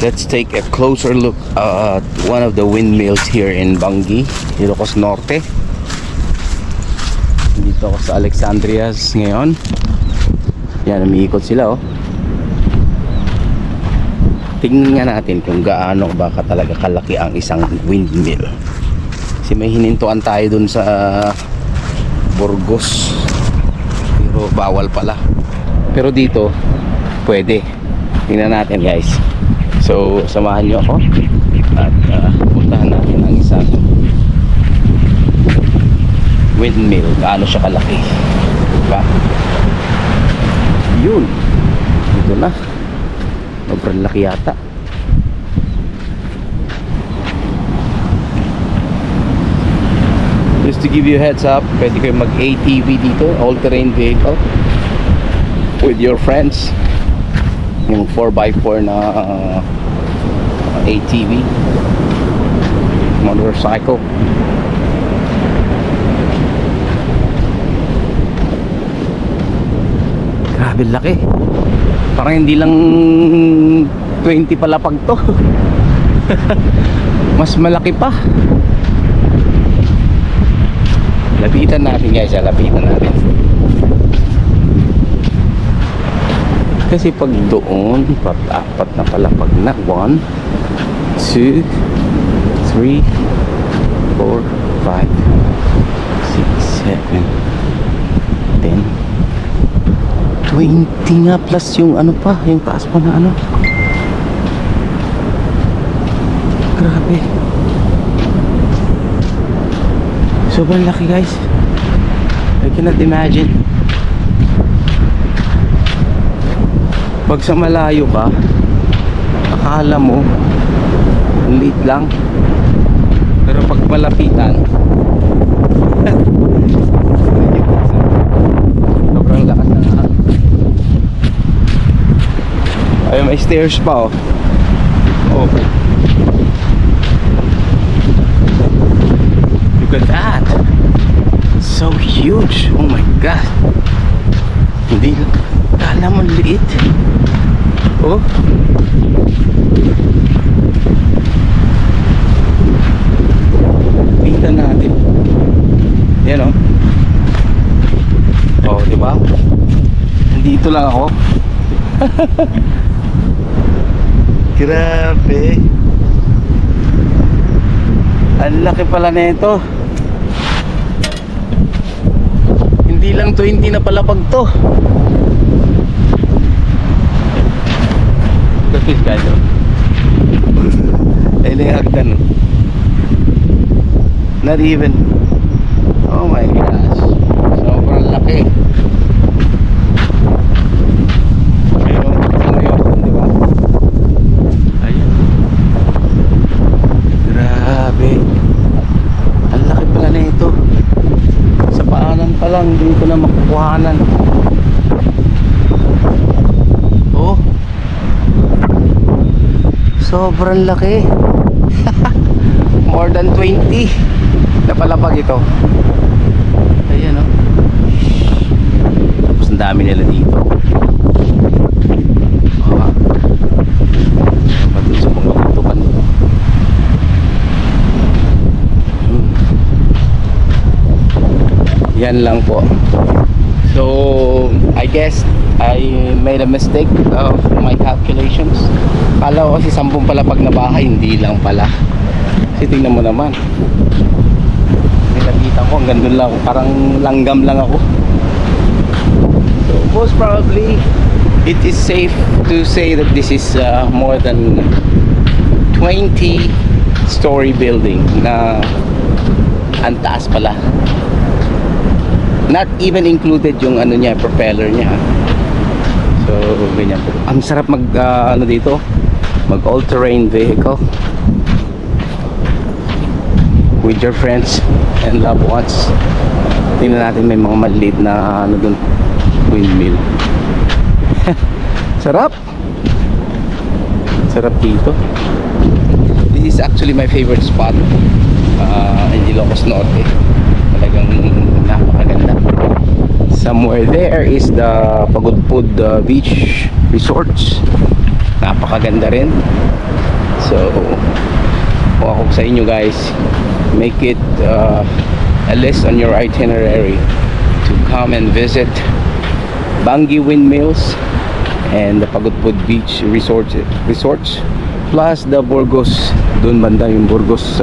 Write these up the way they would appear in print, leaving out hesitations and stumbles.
let's take a closer look at one of the windmills here in Bangi, Ilocos Norte. Dito ako sa Alexandrias ngayon. Yan, umiikot sila, oh. Tingnan nga natin kung gaano ba talaga kalaki ang isang windmill. Kasi may hinintuan tayo dun sa Burgos, pero bawal pala. Pero dito pwede. Tingnan natin, guys. So samahan nyo ako at puntahan natin ang isang windmill. Gaano siya kalaki, diba? Yun, dito na. Sobrang laki yata. Just to give you a heads up, pwede kayo mag ATV dito, all-terrain vehicle, with your friends. Yung 4x4 na ATV, motorcycle. Grabe laki. Parang hindi lang 20 palapag to. Mas malaki pa. Lapitan natin, guys, lapitan natin. Kasi pag doon, apat na palapag na. 1, 2, 3, 4, 5, 6, 7, 10, 20 nga, plus yung ano pa, yung taas pa na ano. Grabe. Sobrang laki, guys. I cannot imagine. Pag sa malayo ka, akala mo liit lang, pero pag malapitan sobrang lakas na. Ay, may stairs pa, oh. Oh, look at that. It's so huge. Oh my god. Hindi, kala mo liit. Oh, tingnan natin. Yan, oh. Oh, diba? Nandito lang ako. Grabe. Ang laki pala nito. Hindi lang 20 na palapag to. Kapit ka nyo. Ay, hagdan. Not even. Oh my gosh. Sobrang laki. Hindi ko na makukuhanan. Oh, sobrang laki. More than 20 na palapag ito. Ayan, oh. Tapos ang dami nila dito. Oh, patun sa mga pintukan. Yan lang po. So I guess I made a mistake of my calculations. Kala ko kasi 10 palapag na bahay, hindi lang pala. Kasi tingnan mo naman, nilapitan ko hanggang doon lang, parang langgam lang ako. So most probably it is safe to say that this is more than 20-story building na ang taas pala. Not even included yung ano niya, propeller niya. So ganyan po. Ang sarap mag ano dito, mag all-terrain vehicle with your friends and loved ones. Tingnan natin, may mga maliit na ano dun, windmill. Sarap. Sarap dito. This is actually my favorite spot in Ilocos Norte. Talagang napakaganda. Somewhere there is the Pagudpud Beach Resorts. Napakaganda rin. So kung ako sa inyo guys, make it a list on your itinerary to come and visit Bangi Windmills and the Pagudpud Beach Resorts plus the Burgos, doon banda yung Burgos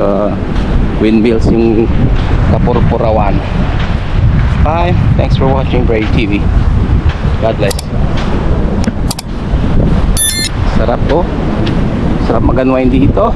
Windmills, yung Kapurpurawan. Bye, thanks for watching Brave TV. God bless. Sarap po, sarap mag-unwind dito.